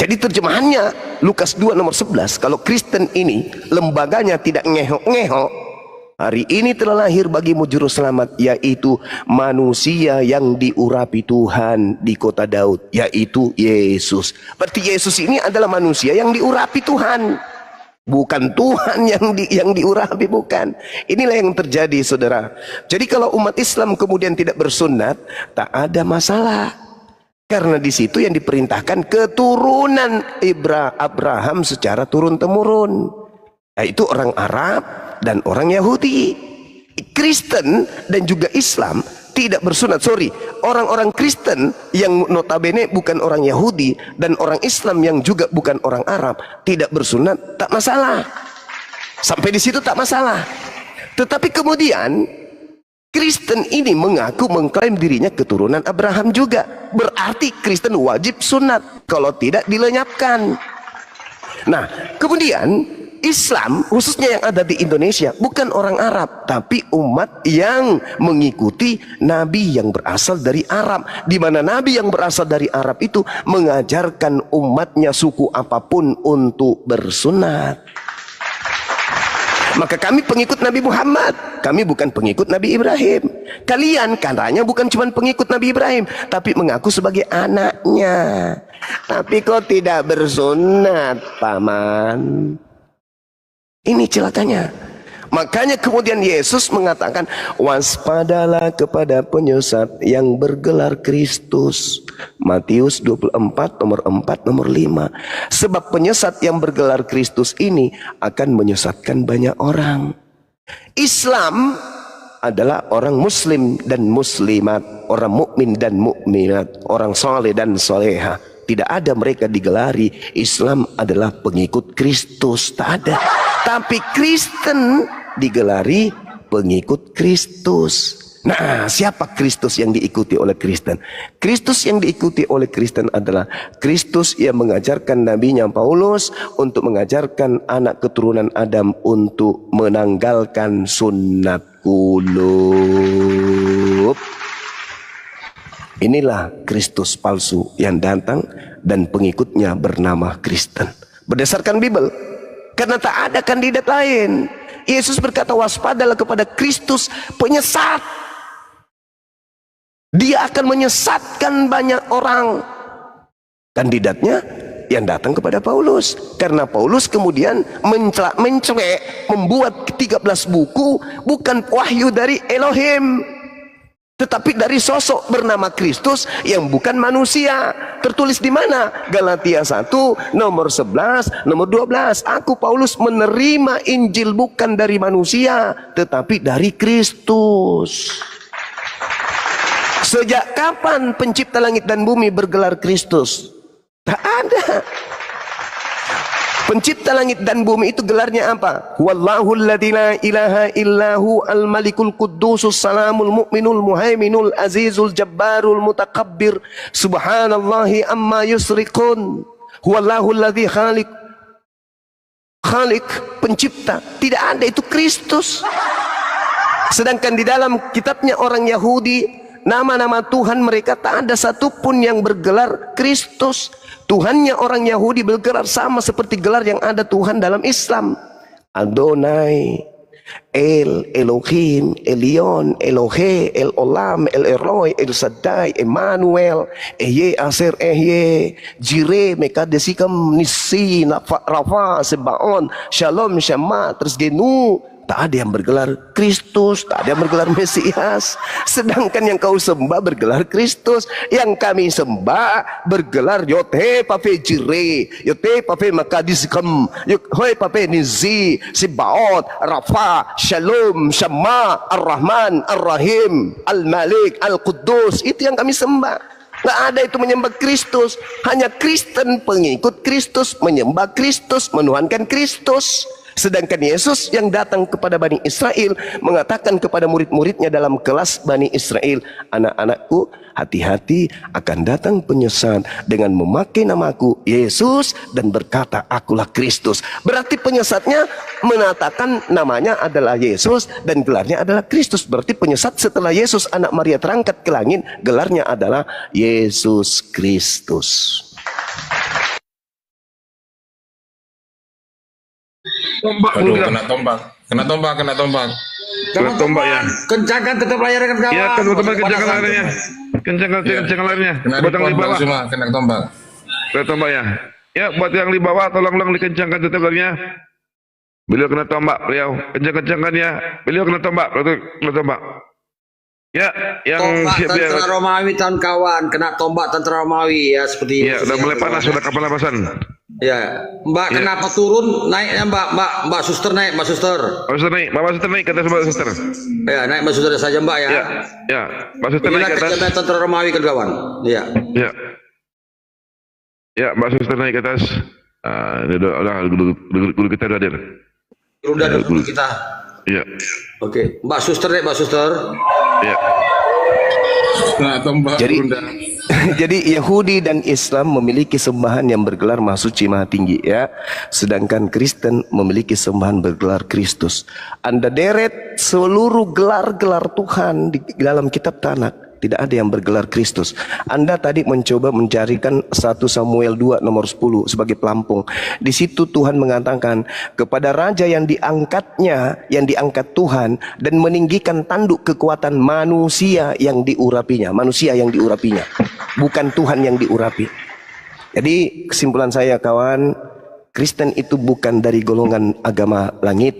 Jadi terjemahannya Lukas 2 nomor 11, kalau Kristen ini lembaganya tidak ngehok-ngehok, hari ini telah lahir bagimu juru selamat, yaitu manusia yang diurapi Tuhan di kota Daud, yaitu Yesus. Berarti Yesus ini adalah manusia yang diurapi Tuhan, bukan Tuhan yang diurapi, bukan. Inilah yang terjadi, saudara. Jadi kalau umat Islam kemudian tidak bersunat, tak ada masalah, karena di situ yang diperintahkan keturunan Abraham secara turun temurun, yaitu orang Arab dan orang Yahudi. Kristen dan juga Islam tidak bersunat. Orang-orang Kristen yang notabene bukan orang Yahudi dan orang Islam yang juga bukan orang Arab tidak bersunat, tak masalah. Sampai di situ tak masalah. Tetapi kemudian Kristen ini mengklaim dirinya keturunan Abraham juga. Berarti Kristen wajib sunat, kalau tidak dilenyapkan. Nah, kemudian Islam khususnya yang ada di Indonesia bukan orang Arab, tapi umat yang mengikuti Nabi yang berasal dari Arab, di mana Nabi yang berasal dari Arab itu mengajarkan umatnya suku apapun untuk bersunat. Maka kami pengikut Nabi Muhammad, kami bukan pengikut Nabi Ibrahim. Kalian katanya bukan cuma pengikut Nabi Ibrahim, tapi mengaku sebagai anaknya, tapi kok tidak bersunat, paman. Ini celakanya. Makanya kemudian Yesus mengatakan, waspadalah kepada penyesat yang bergelar Kristus. Matius 24 nomor 4 nomor 5. Sebab penyesat yang bergelar Kristus ini akan menyesatkan banyak orang. Islam adalah orang muslim dan muslimat, orang mukmin dan mukminat, orang soleh dan soleha. Tidak ada mereka digelari Islam adalah pengikut Kristus, tak ada. Tapi Kristen digelari pengikut Kristus. Nah, siapa Kristus yang diikuti oleh Kristen? Kristus yang diikuti oleh Kristen adalah Kristus yang mengajarkan nabinya Paulus untuk mengajarkan anak keturunan Adam untuk menanggalkan sunat kulub. Inilah Kristus palsu yang datang dan pengikutnya bernama Kristen. Berdasarkan Bible, karena tak ada kandidat lain. Yesus berkata, waspadalah kepada Kristus penyesat. Dia akan menyesatkan banyak orang. Kandidatnya yang datang kepada Paulus. Karena Paulus kemudian mencelek, membuat 13 buku bukan wahyu dari Elohim, tetapi dari sosok bernama Kristus yang bukan manusia. Tertulis di mana? Galatia 1 nomor 11 nomor 12. Aku Paulus menerima Injil bukan dari manusia, tetapi dari Kristus. Sejak kapan pencipta langit dan bumi bergelar Kristus? Tak ada. Pencipta langit dan bumi itu gelarnya apa? Wallahul ladzi la ilaha illahu al-malikul quddusus salamul mu'minul muhaiminul azizul jabbarul mutakabbir subhanallahi amma yusrikun. Wallahul ladzi khaliq pencipta. Tidak ada, itu Kristus. Sedangkan di dalam kitabnya orang Yahudi Nama-nama Tuhan mereka tak ada satupun yang bergelar Kristus. Tuhannya orang Yahudi bergelar sama seperti gelar yang ada Tuhan dalam Islam. Adonai, El, Elohim, Elion, Elohe, El Olam, El Eroi, El Shaddai, Emmanuel, Ehye, Aser, Ehye, Jire, Mekadesikam, Nisi, Rafa, Sebaon, Shalom, Shama, terus Genu. Tak ada yang bergelar Kristus, tak ada yang bergelar Mesias. Sedangkan yang kau sembah bergelar Kristus. Yang kami sembah bergelar Yothe Pape Jire, Yothe Pape Makadiskam, Yothe Pape Nizi, Sibaot, Rafa, Shalom, Shama, Ar-Rahman, Ar-Rahim, Al-Malik, Al-Quddus. Itu yang kami sembah. Nggak ada itu menyembah Kristus. Hanya Kristen pengikut Kristus menyembah Kristus, menuhankan Kristus. Sedangkan Yesus yang datang kepada Bani Israel mengatakan kepada murid-muridnya dalam kelas Bani Israel, anak-anakku, hati-hati akan datang penyesat dengan memakai namaku Yesus dan berkata akulah Kristus. Berarti penyesatnya menatakan namanya adalah Yesus dan gelarnya adalah Kristus. Berarti penyesat setelah Yesus anak Maria terangkat ke langit, gelarnya adalah Yesus Kristus. Tombak Aduh, udah. kena tombak. Kena tombak, kena tombak. Kena tombak ya. Kencangkan tetap layarkan kawan. Ya, teman-teman kencangkan larinya. Kencangkan larinya. Kena Buat yang di tombak bawah. semua, kena tombak. Kena tombak ya. Ya, buat yang di bawah tolong dikencangkan tetap larinya. Beliau kena tombak, beliau. Kencang-kencangkan ya. Beliau kena tombak, kena tombak. Ya, yang Tombak siap dia. tentara Romawi tahun kawan, kena tombak tentara Romawi ya seperti Ya, udah mulai panas, sudah kapal lapasan. Ya, Mbak Ya. kenapa turun? Naiknya Mbak Suster naik, Mbak Suster. Pak Suster naik, Bapak Suster naik ke atas, Bapak Suster. Ya, naik Mbak Suster saja Mbak ya. Ya, Pak Suster naik Inilah ke atas. kegiatan tentara Romawi kan kawan. Ya. Ya. Ya, Mbak Suster naik ke atas. Udah, guru kita udah hadir. Udah ada guru kita. Ya, Oke, Mbak Suster naik, Mbak Suster. ya. Kena tombak. Jadi Bunda. jadi Yahudi dan Islam memiliki sembahan yang bergelar Maha Suci Maha Tinggi ya. Sedangkan Kristen memiliki sembahan bergelar Kristus. Anda deret seluruh gelar-gelar Tuhan di dalam kitab Tanakh. Tidak ada yang bergelar Kristus. Anda tadi mencoba mencarikan 1 Samuel 2 nomor 10 sebagai pelampung. Di situ Tuhan mengatakan kepada raja yang diangkatnya, yang diangkat Tuhan dan meninggikan tanduk kekuatan manusia yang diurapinya. Manusia yang diurapinya, bukan Tuhan yang diurapi. Jadi kesimpulan saya kawan, Kristen itu bukan dari golongan agama langit.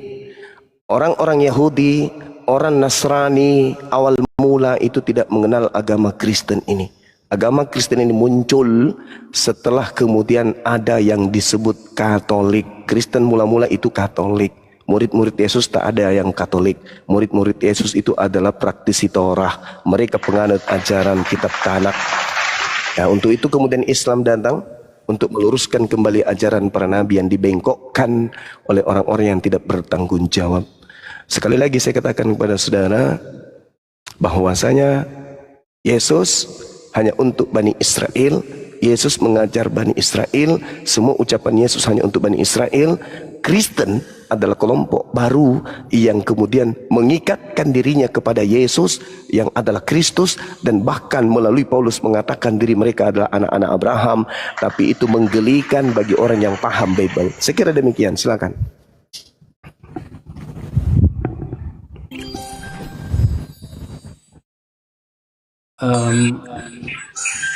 Orang-orang Yahudi, orang Nasrani awal mula itu tidak mengenal agama Kristen ini. Agama Kristen ini muncul setelah kemudian ada yang disebut Katolik. Kristen mula-mula itu Katolik. Murid-murid Yesus tak ada yang Katolik. Murid-murid Yesus itu adalah praktisi Torah. Mereka penganut ajaran kitab Tanakh. Ya, untuk itu kemudian Islam datang untuk meluruskan kembali ajaran para nabi yang dibengkokkan oleh orang-orang yang tidak bertanggung jawab. Sekali lagi saya katakan kepada saudara bahwasanya Yesus hanya untuk Bani Israel. Yesus mengajar Bani Israel. Semua ucapan Yesus hanya untuk Bani Israel. Kristen adalah kelompok baru yang kemudian mengikatkan dirinya kepada Yesus yang adalah Kristus, dan bahkan melalui Paulus mengatakan diri mereka adalah anak-anak Abraham. Tapi itu menggelikan bagi orang yang paham Bible. Saya kira demikian, silakan.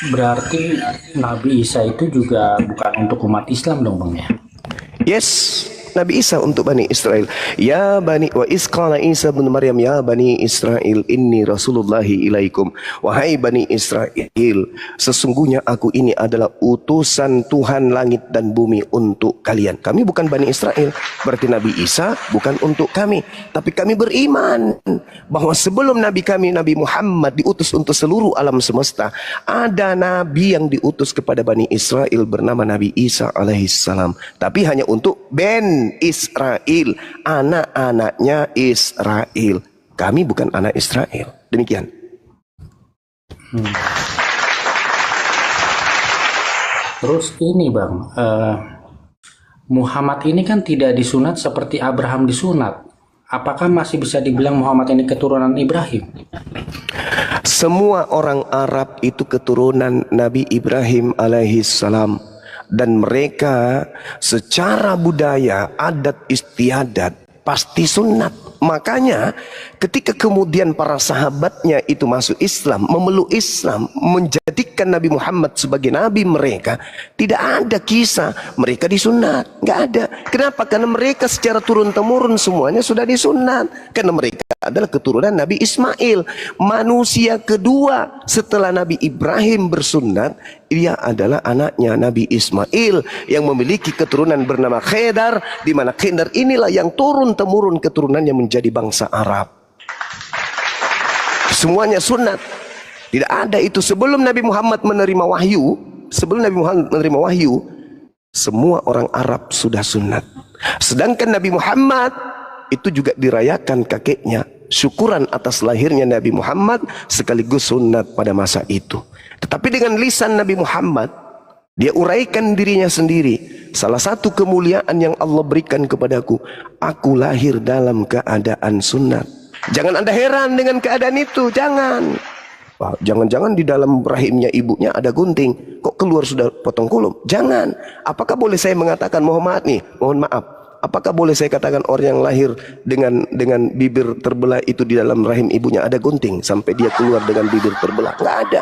Berarti Nabi Isa itu juga bukan untuk umat Islam dong Bang ya? Yes, Nabi Isa untuk Bani Israel. Ya Bani wa isqala Isa bin Maryam ya Bani Israel inni Rasulullahi ilaikum. Wahai Bani Israel, sesungguhnya aku ini adalah utusan Tuhan langit dan bumi untuk kalian. Kami bukan Bani Israel, berarti Nabi Isa bukan untuk kami. Tapi kami beriman bahwa sebelum Nabi kami, Nabi Muhammad diutus untuk seluruh alam semesta, ada Nabi yang diutus kepada Bani Israel bernama Nabi Isa alaihissalam. Tapi hanya untuk Ben Israel, anak-anaknya Israel. Kami bukan anak Israel. Demikian. Terus ini Bang, Muhammad ini kan tidak disunat seperti Abraham disunat. apakah masih bisa dibilang Muhammad ini keturunan Ibrahim? Semua orang Arab itu keturunan Nabi Ibrahim alaihissalam, dan mereka secara budaya, adat istiadat pasti sunat. Makanya ketika kemudian para sahabatnya itu masuk Islam, memeluk Islam, menjadikan Nabi Muhammad sebagai nabi mereka, tidak ada kisah mereka disunat, nggak ada. Kenapa? Karena mereka secara turun-temurun semuanya sudah disunat. Karena mereka adalah keturunan Nabi Ismail, manusia kedua setelah Nabi Ibrahim bersunat. Dia adalah anaknya Nabi Ismail yang memiliki keturunan bernama Khedar, di mana Khedar inilah yang turun-temurun keturunannya menjadi bangsa Arab. Semuanya sunat. Tidak ada itu sebelum Nabi Muhammad menerima wahyu. Sebelum Nabi Muhammad menerima wahyu, semua orang Arab sudah sunat. Sedangkan Nabi Muhammad itu juga dirayakan kakeknya, syukuran atas lahirnya Nabi Muhammad sekaligus sunat pada masa itu. Tetapi dengan lisan Nabi Muhammad, dia uraikan dirinya sendiri. Salah satu kemuliaan yang Allah berikan kepadaku, aku lahir dalam keadaan sunat. Jangan Anda heran dengan keadaan itu, jangan. Wah, jangan-jangan di dalam rahimnya ibunya ada gunting, kok keluar sudah potong kulum? Jangan. Apakah boleh saya mengatakan, mohon maaf, apakah boleh saya katakan orang yang lahir dengan bibir terbelah itu di dalam rahim ibunya ada gunting sampai dia keluar dengan bibir terbelah? Nggak ada.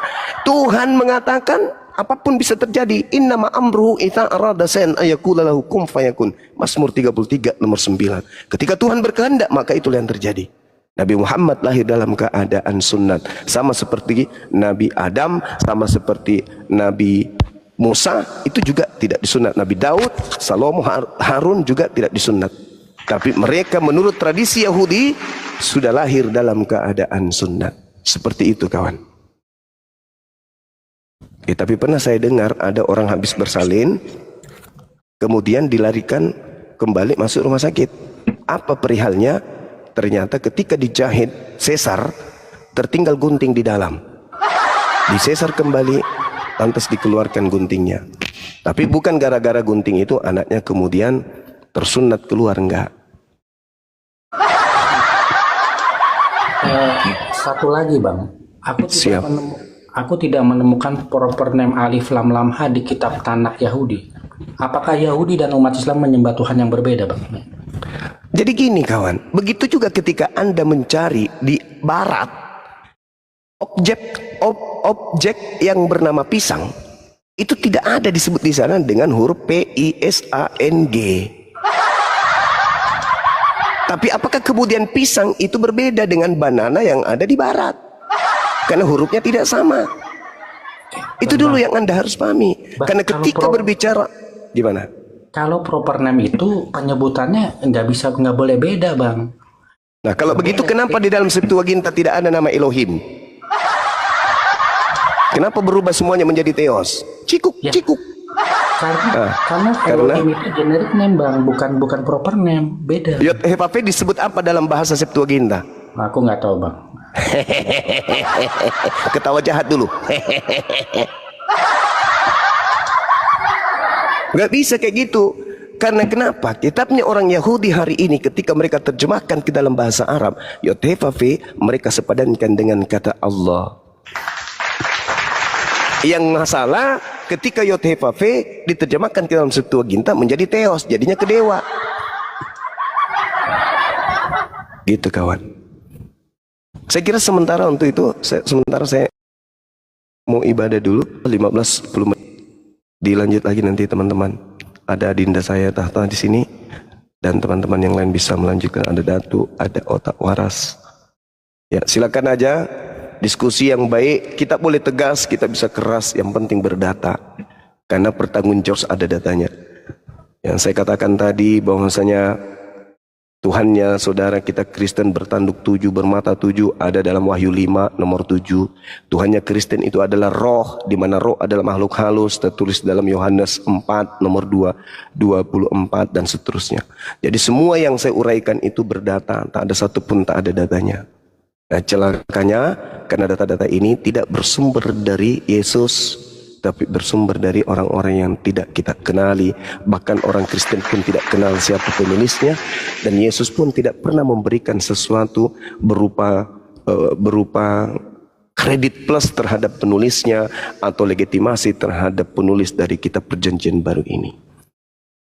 Tuhan mengatakan apapun bisa terjadi. Innama amruhu idza arada shay'an ayaqula lahu kun fayakun. Mazmur 33 nomor 9. Ketika Tuhan berkehendak maka itulah yang terjadi. Nabi Muhammad lahir dalam keadaan sunat, sama seperti Nabi Adam, sama seperti Nabi Musa itu juga tidak disunat. Nabi Daud, Salomo, Harun juga tidak disunat. Tapi mereka menurut tradisi Yahudi sudah lahir dalam keadaan sunat. Seperti itu kawan. Tapi pernah saya dengar ada orang habis bersalin, kemudian dilarikan kembali masuk rumah sakit. Apa perihalnya? Ternyata ketika dijahit sesar, tertinggal gunting di dalam. Disesar kembali, lantas dikeluarkan guntingnya. Tapi bukan gara-gara gunting itu anaknya kemudian tersunat keluar, enggak. Satu lagi bang, aku tidak menemukan proper name alif lam lam ha di kitab Tanakh Yahudi. Apakah Yahudi dan umat Islam menyembah Tuhan yang berbeda bang? Jadi gini kawan, begitu juga ketika Anda mencari di barat objek yang bernama pisang, itu tidak ada disebut di sana dengan huruf P-I-S-A-N-G. Tapi apakah kemudian pisang itu berbeda dengan banana yang ada di barat? Karena hurufnya tidak sama. Itu dulu yang Anda harus pahami. Karena ketika berbicara gimana? Kalau proper name itu penyebutannya nggak boleh beda bang. Nah kalau begitu kenapa di dalam Septuaginta tidak ada nama Elohim? Kenapa berubah semuanya menjadi Theos? Cikuk. Karena Elohim itu generic name bang, bukan proper name, beda. Yod-Heh-Vah-Veh disebut apa dalam bahasa Septuaginta? Aku nggak tahu bang. Ketawa jahat dulu. Nggak bisa kayak gitu. Karena kenapa? Kitabnya orang Yahudi hari ini ketika mereka terjemahkan ke dalam bahasa Arab, Yod-Heh-Vah-Veh mereka sepadankan dengan kata Allah. Yang masalah ketika Yod-Heh-Vah-Veh diterjemahkan ke dalam Septuaginta menjadi Theos, jadinya kedewa. Gitu kawan. Saya kira sementara untuk itu, saya mau ibadah dulu 15-10 menit. Dilanjut lagi nanti teman-teman. Ada adinda saya Tahta di sini dan teman-teman yang lain bisa melanjutkan. Ada Datu, ada Otak Waras. Ya, silakan aja diskusi yang baik. Kita boleh tegas, kita bisa keras, yang penting berdata. Karena pertanggungjawab ada datanya. Yang saya katakan tadi bahwasanya Tuhannya saudara kita Kristen bertanduk 7, bermata 7 ada dalam Wahyu 5 nomor 7. Tuhannya Kristen itu adalah roh, di mana roh adalah makhluk halus, tertulis dalam Yohanes 4 nomor 2, 24 dan seterusnya. Jadi semua yang saya uraikan itu berdata, tak ada satupun tak ada datanya. Nah celakanya karena data-data ini tidak bersumber dari Yesus, tapi bersumber dari orang-orang yang tidak kita kenali. Bahkan orang Kristen pun tidak kenal siapa penulisnya, dan Yesus pun tidak pernah memberikan sesuatu berupa kredit plus terhadap penulisnya atau legitimasi terhadap penulis dari kitab Perjanjian Baru ini.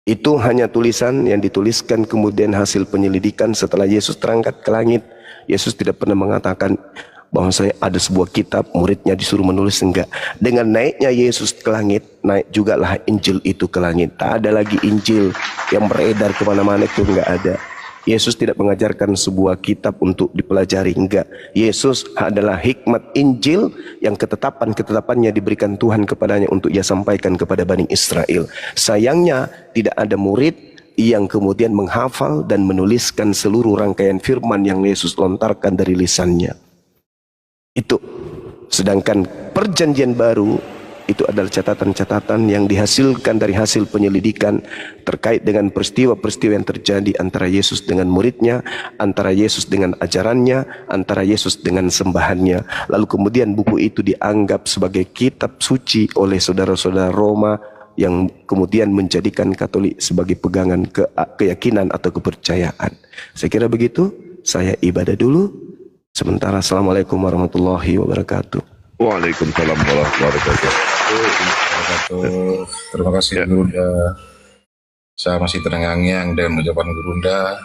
Itu hanya tulisan yang dituliskan kemudian hasil penyelidikan setelah Yesus terangkat ke langit. Yesus tidak pernah mengatakan bahwa saya ada sebuah kitab, muridnya disuruh menulis, enggak. Dengan naiknya Yesus ke langit, naik jugalah Injil itu ke langit. Tak ada lagi Injil yang beredar kemana-mana, itu enggak ada. Yesus tidak mengajarkan sebuah kitab untuk dipelajari, enggak. Yesus adalah hikmat Injil yang ketetapan-ketetapannya diberikan Tuhan kepadanya untuk ia sampaikan kepada Bani Israel. Sayangnya tidak ada murid yang kemudian menghafal dan menuliskan seluruh rangkaian firman yang Yesus lontarkan dari lisannya. Itu. Sedangkan Perjanjian Baru itu adalah catatan-catatan yang dihasilkan dari hasil penyelidikan terkait dengan peristiwa-peristiwa yang terjadi antara Yesus dengan muridnya, antara Yesus dengan ajarannya, antara Yesus dengan sembahannya. Lalu kemudian buku itu dianggap sebagai kitab suci oleh saudara-saudara Roma yang kemudian menjadikan Katolik sebagai pegangan keyakinan atau kepercayaan. Saya kira begitu. Saya ibadah dulu. Sementara Assalamualaikum warahmatullahi wabarakatuh. Waalaikumsalam warahmatullahi wabarakatuh. Terima kasih Gurunda. Saya masih terengang-engang dengan ucapan Gurunda.